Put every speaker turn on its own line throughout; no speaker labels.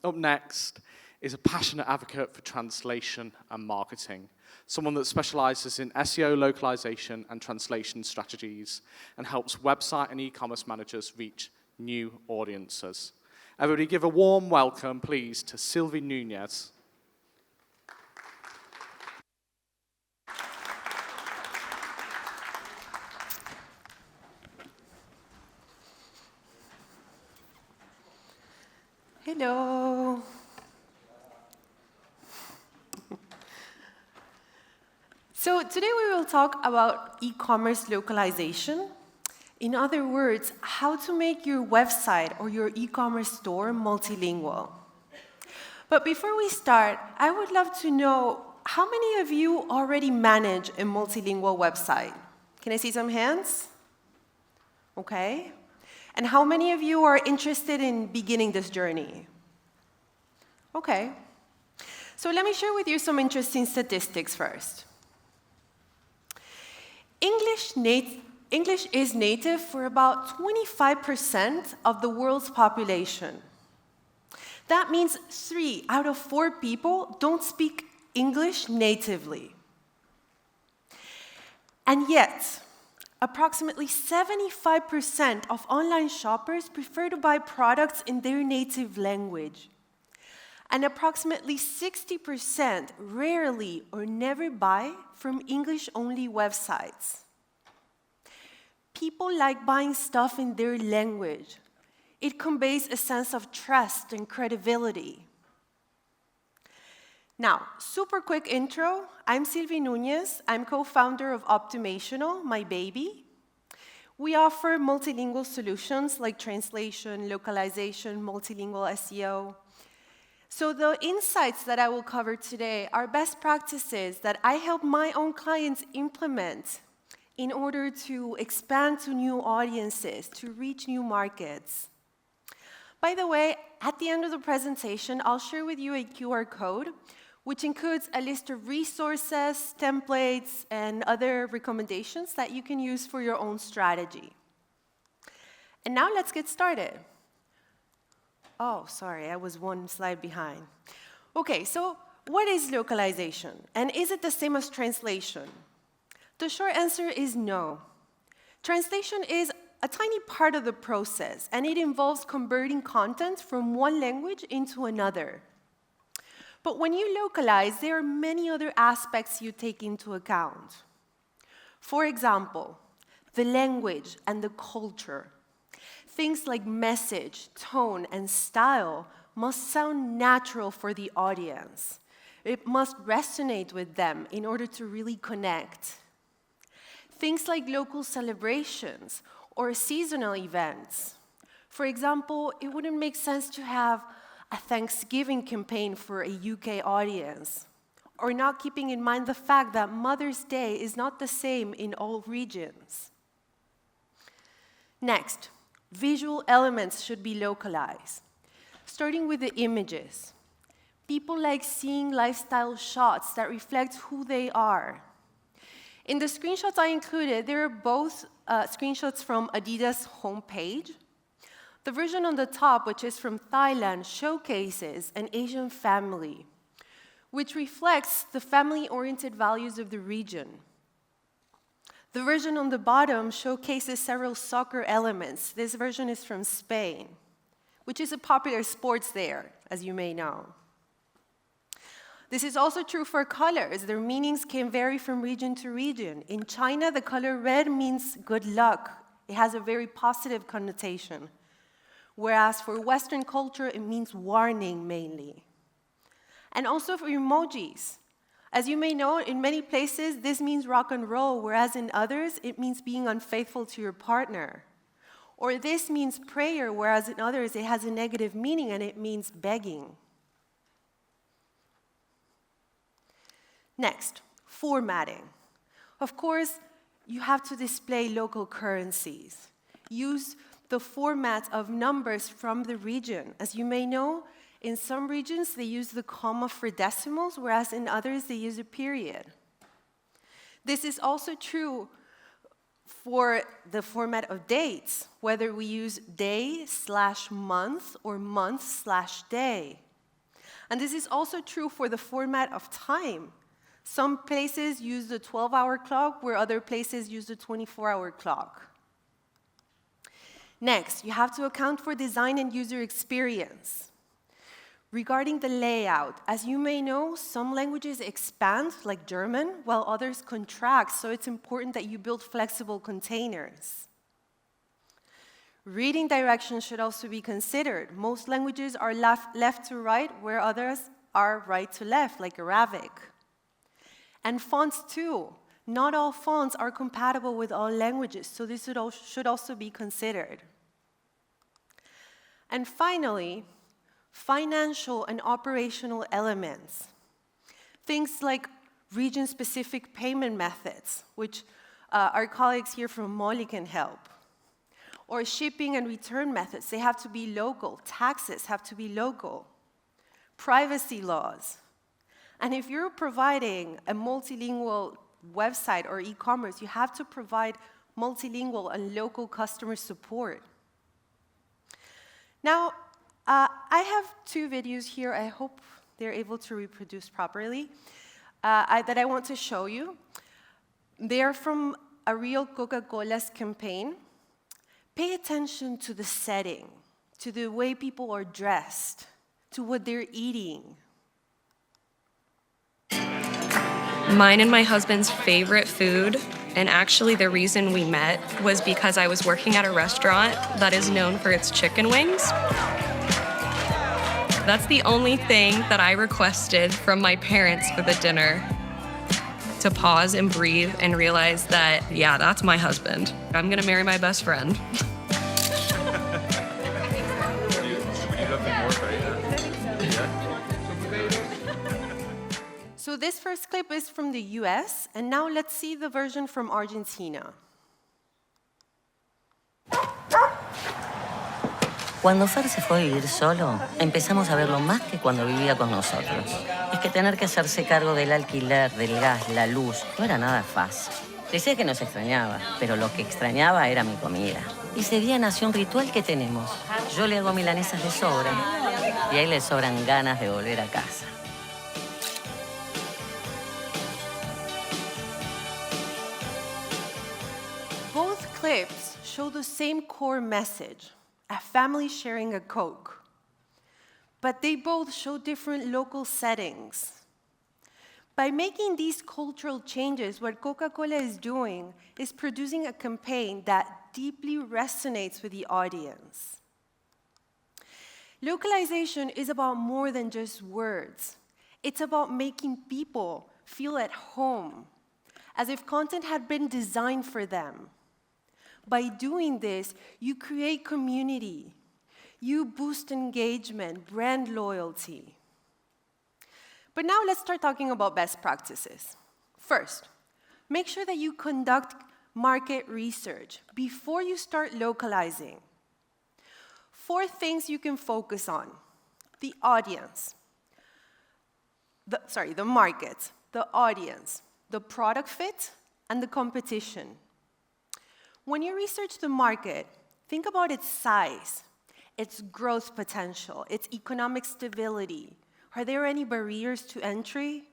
Up next is a passionate advocate for translation and marketing, someone that specializes in SEO localization and translation strategies and helps website and e-commerce managers reach new audiences. Everybody give a warm welcome, please, to Silvi Nunez.
Hello. So today we will talk about e-commerce localization. In other words, how to make your website or your e-commerce store multilingual. But before we start, I would love to know how many of you already manage a multilingual website? Can I see some hands? Okay. And how many of you are interested in beginning this journey? Okay. So let me share with you some interesting statistics first. English is native for about 25% of the world's population. That means 3 out of 4 people don't speak English natively. And yet, approximately 75% of online shoppers prefer to buy products in their native language. And approximately 60% rarely or never buy from English-only websites. People like buying stuff in their language. It conveys a sense of trust and credibility. Now, super quick intro. I'm Silvi Nunez. I'm co-founder of Optimational, my baby. We offer multilingual solutions like translation, localization, multilingual SEO. So the insights that I will cover today are best practices that I help my own clients implement in order to expand to new audiences, to reach new markets. By the way, at the end of the presentation, I'll share with you a QR code which includes a list of resources, templates, and other recommendations that you can use for your own strategy. And now let's get started. Oh, sorry, I was one slide behind. Okay, so what is localization? And is it the same as translation? The short answer is no. Translation is a tiny part of the process, and it involves converting content from one language into another. But when you localize, there are many other aspects you take into account. For example, the language and the culture. Things like message, tone, and style must sound natural for the audience. It must resonate with them in order to really connect. Things like local celebrations or seasonal events. For example, it wouldn't make sense to have a Thanksgiving campaign for a UK audience, or not keeping in mind the fact that Mother's Day is not the same in all regions. Next, visual elements should be localized, starting with the images. People like seeing lifestyle shots that reflect who they are. In the screenshots I included, there are both screenshots from Adidas' homepage. The version on the top, which is from Thailand, showcases an Asian family, which reflects the family-oriented values of the region. The version on the bottom showcases several soccer elements. This version is from Spain, which is a popular sport there, as you may know. This is also true for colors. Their meanings can vary from region to region. In China, the color red means good luck. It has a very positive connotation. Whereas for Western culture, it means warning mainly. And also for emojis. As you may know, in many places, this means rock and roll, whereas in others, it means being unfaithful to your partner. Or this means prayer, whereas in others, it has a negative meaning and it means begging. Next, formatting. Of course, you have to display local currencies. Use the format of numbers from the region. As you may know, in some regions, they use the comma for decimals, whereas in others, they use a period. This is also true for the format of dates, whether we use day/month or month/day. And this is also true for the format of time. Some places use the 12-hour clock, where other places use the 24-hour clock. Next, you have to account for design and user experience. Regarding the layout, as you may know, some languages expand, like German, while others contract, so it's important that you build flexible containers. Reading directions should also be considered. Most languages are left to right, where others are right to left, like Arabic. And fonts too. Not all fonts are compatible with all languages, so this should also be considered. And finally, financial and operational elements. Things like region-specific payment methods, which our colleagues here from Moli can help. Or shipping and return methods, they have to be local. Taxes have to be local. Privacy laws. And if you're providing a multilingual website or e-commerce, you have to provide multilingual and local customer support. Now, I have two videos here. I hope they're able to reproduce properly, that I want to show you. They're from a real Coca-Cola's campaign. Pay attention to the setting, to the way people are dressed, to what they're eating.
Mine and my husband's favorite food, and actually the reason we met, was because I was working at a restaurant that is known for its chicken wings. That's the only thing that I requested from my parents for the dinner. To pause and breathe and realize that, yeah, that's my husband. I'm gonna marry my best friend.
So this first clip is from the US, and now let's see the version from Argentina.
Cuando Fer se fue a vivir solo, empezamos a verlo más que cuando vivía con nosotros. Es que tener que hacerse cargo del alquiler, del gas, la luz, no era nada fácil. Decía que nos extrañaba, pero lo que extrañaba era mi comida. Y ese día nació un ritual que tenemos. Yo le hago milanesas de sobra, y a él le sobran ganas de volver a casa.
Both clips show the same core message, a family sharing a Coke. But they both show different local settings. By making these cultural changes, what Coca-Cola is doing is producing a campaign that deeply resonates with the audience. Localization is about more than just words. It's about making people feel at home, as if content had been designed for them. By doing this, you create community. You boost engagement, brand loyalty. But now let's start talking about best practices. First, make sure that you conduct market research before you start localizing. 4 things you can focus on: the audience, the market, the audience, the product fit, and the competition. When you research the market, think about its size, its growth potential, its economic stability. Are there any barriers to entry?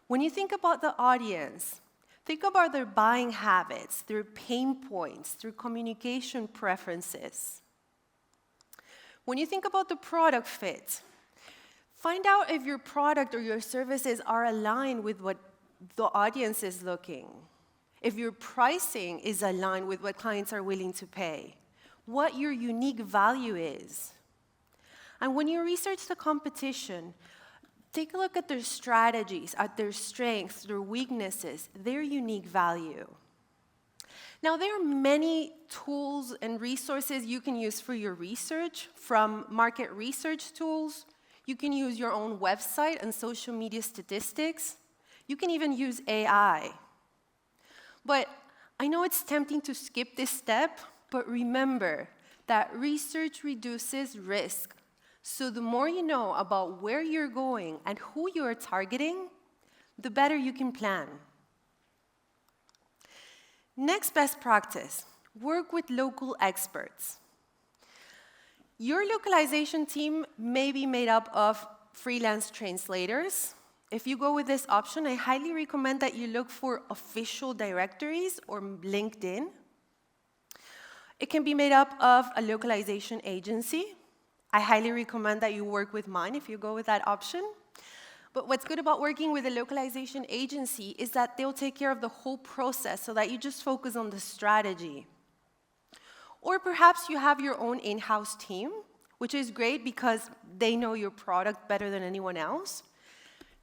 When you think about the audience, think about their buying habits, their pain points, their communication preferences. When you think about the product fit, find out if your product or your services are aligned with what the audience is looking. If your pricing is aligned with what clients are willing to pay, what your unique value is. And when you research the competition, take a look at their strategies, at their strengths, their weaknesses, their unique value. Now, there are many tools and resources you can use for your research, from market research tools. You can use your own website and social media statistics. You can even use AI. But I know it's tempting to skip this step, but remember that research reduces risk. So the more you know about where you're going and who you are targeting, the better you can plan. Next best practice, work with local experts. Your localization team may be made up of freelance translators. If you go with this option, I highly recommend that you look for official directories or LinkedIn. It can be made up of a localization agency. I highly recommend that you work with mine if you go with that option. But what's good about working with a localization agency is that they'll take care of the whole process so that you just focus on the strategy. Or perhaps you have your own in-house team, which is great because they know your product better than anyone else.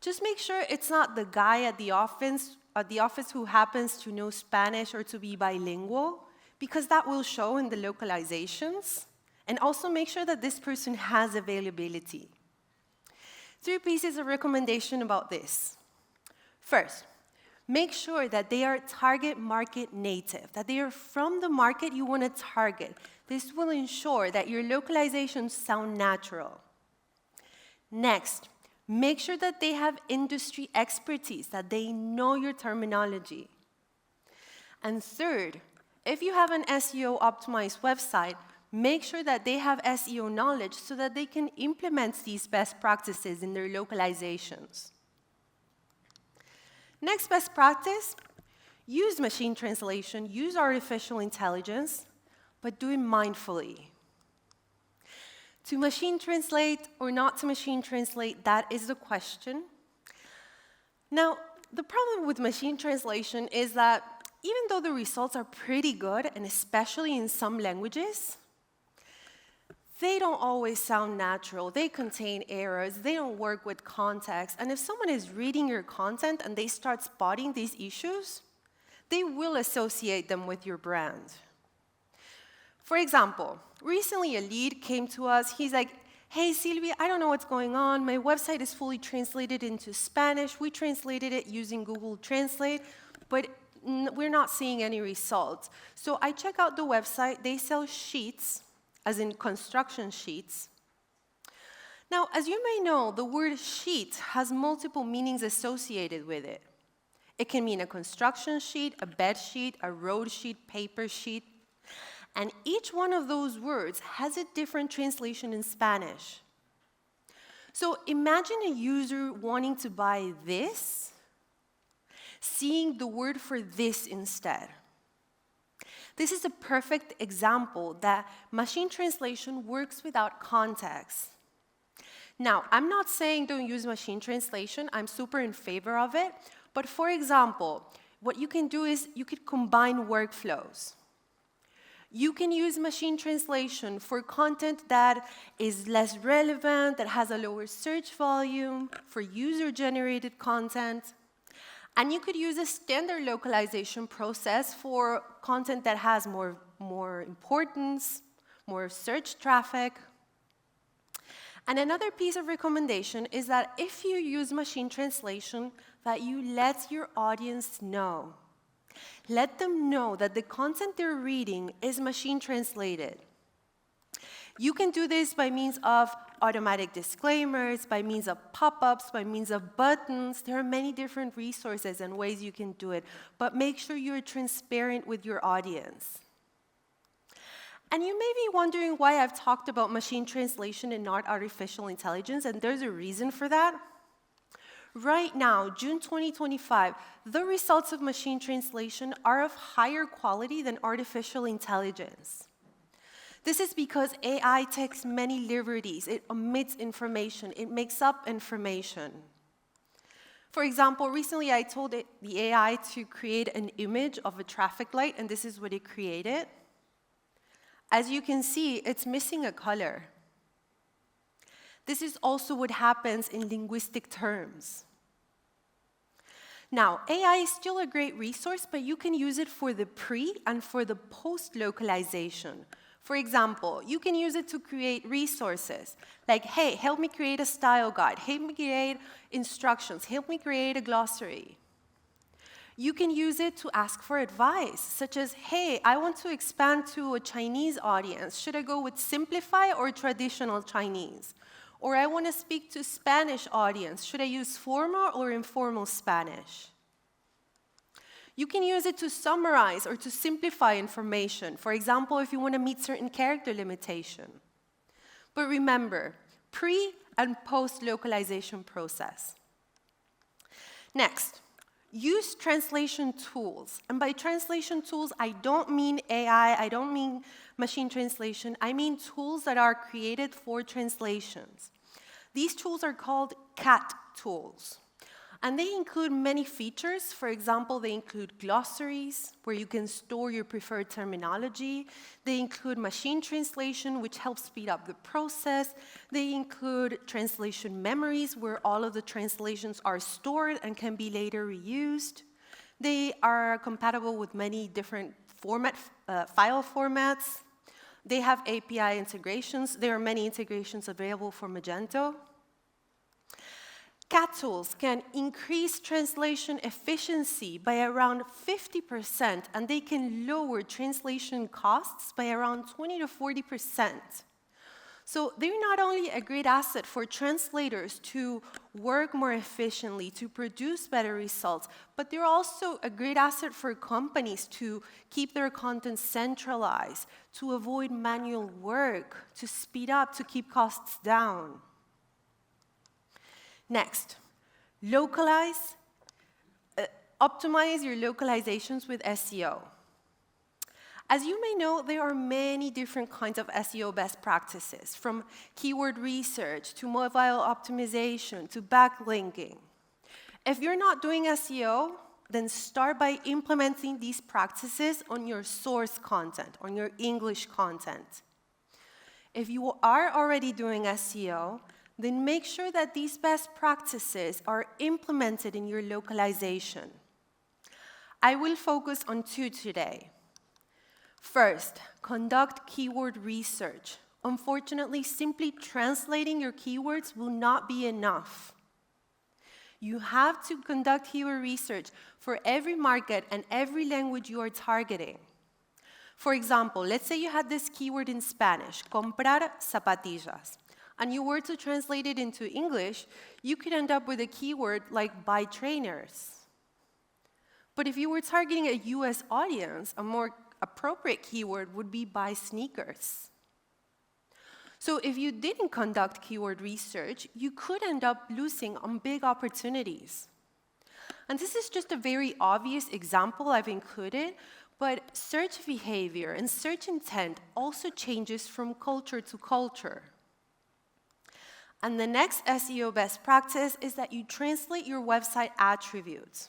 Just make sure it's not the guy at the office who happens to know Spanish or to be bilingual, because that will show in the localizations. And also make sure that this person has availability. 3 pieces of recommendation about this. First, make sure that they are target market native, that they are from the market you want to target. This will ensure that your localizations sound natural. Next, make sure that they have industry expertise, that they know your terminology. And third, if you have an SEO optimized website, make sure that they have SEO knowledge so that they can implement these best practices in their localizations. Next best practice, use machine translation, use artificial intelligence, but do it mindfully. To machine translate or not to machine translate, that is the question. Now, the problem with machine translation is that even though the results are pretty good, and especially in some languages, they don't always sound natural. They contain errors. They don't work with context. And if someone is reading your content and they start spotting these issues, they will associate them with your brand. For example, recently a lead came to us. He's like, hey, Silvi, I don't know what's going on. My website is fully translated into Spanish. We translated it using Google Translate, but we're not seeing any results. So I check out the website. They sell sheets, as in construction sheets. Now, as you may know, the word sheet has multiple meanings associated with it. It can mean a construction sheet, a bed sheet, a road sheet, paper sheet. And each one of those words has a different translation in Spanish. So imagine a user wanting to buy this, seeing the word for this instead. This is a perfect example that machine translation works without context. Now, I'm not saying don't use machine translation. I'm super in favor of it. But for example, what you can do is you could combine workflows. You can use machine translation for content that is less relevant, that has a lower search volume, for user-generated content. And you could use a standard localization process for content that has more importance, more search traffic. And another piece of recommendation is that if you use machine translation, that you let your audience know. Let them know that the content they're reading is machine translated. You can do this by means of automatic disclaimers, by means of pop-ups, by means of buttons. There are many different resources and ways you can do it, but make sure you're transparent with your audience. And you may be wondering why I've talked about machine translation and not artificial intelligence, and there's a reason for that. Right now, June 2025, the results of machine translation are of higher quality than artificial intelligence. This is because AI takes many liberties. It omits information. It makes up information. For example, recently I told the AI to create an image of a traffic light, and this is what it created. As you can see, it's missing a color. This is also what happens in linguistic terms. Now, AI is still a great resource, but you can use it for the pre and for the post-localization. For example, you can use it to create resources, like, hey, help me create a style guide, help me create instructions, help me create a glossary. You can use it to ask for advice, such as, hey, I want to expand to a Chinese audience. Should I go with simplify or traditional Chinese? Or I want to speak to Spanish audience. Should I use formal or informal Spanish? You can use it to summarize or to simplify information. For example, if you want to meet certain character limitation. But remember, pre and post-localization process. Next, use translation tools. And by translation tools, I don't mean AI, I don't mean machine translation, I mean tools that are created for translations. These tools are called CAT tools. And they include many features. For example, they include glossaries, where you can store your preferred terminology. They include machine translation, which helps speed up the process. They include translation memories, where all of the translations are stored and can be later reused. They are compatible with many different file formats. They have API integrations. There are many integrations available for Magento. CAT tools can increase translation efficiency by around 50%, and they can lower translation costs by around 20 to 40%. So they're not only a great asset for translators to work more efficiently, to produce better results, but they're also a great asset for companies to keep their content centralized, to avoid manual work, to speed up, to keep costs down. Next, optimize your localizations with SEO. As you may know, there are many different kinds of SEO best practices, from keyword research to mobile optimization to backlinking. If you're not doing SEO, then start by implementing these practices on your source content, on your English content. If you are already doing SEO, then make sure that these best practices are implemented in your localization. I will focus on two today. First, conduct keyword research. Unfortunately, simply translating your keywords will not be enough. You have to conduct keyword research for every market and every language you are targeting. For example, let's say you had this keyword in Spanish, comprar zapatillas, and you were to translate it into English, you could end up with a keyword like buy trainers. But if you were targeting a US audience, a more appropriate keyword would be buy sneakers. So if you didn't conduct keyword research, you could end up losing on big opportunities. And this is just a very obvious example I've included, but search behavior and search intent also changes from culture to culture. And the next SEO best practice is that you translate your website attributes,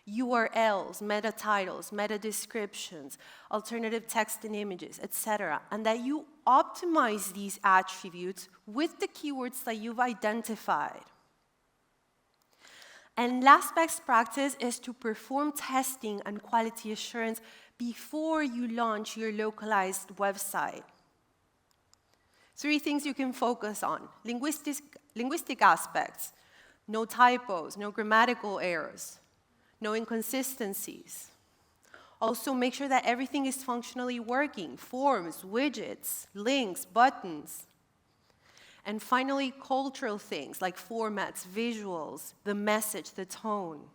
URLs, meta titles, meta descriptions, alternative text and images, etc., and that you optimize these attributes with the keywords that you've identified. And last best practice is to perform testing and quality assurance before you launch your localized website. 3 things you can focus on: linguistic aspects, no typos, no grammatical errors, no inconsistencies. Also, make sure that everything is functionally working: forms, widgets, links, buttons. And finally, cultural things like formats, visuals, the message, the tone.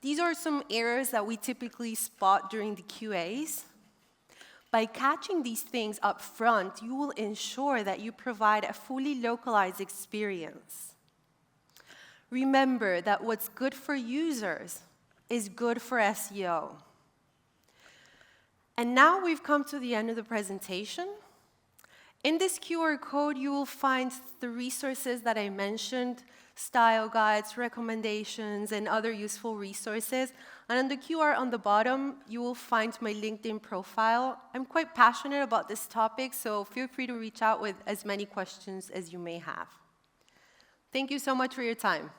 These are some errors that we typically spot during the QAs. By catching these things up front, you will ensure that you provide a fully localized experience. Remember that what's good for users is good for SEO. And now we've come to the end of the presentation. In this QR code, you will find the resources that I mentioned: style guides, recommendations, and other useful resources. And on the QR on the bottom, you will find my LinkedIn profile. I'm quite passionate about this topic, so feel free to reach out with as many questions as you may have. Thank you so much for your time.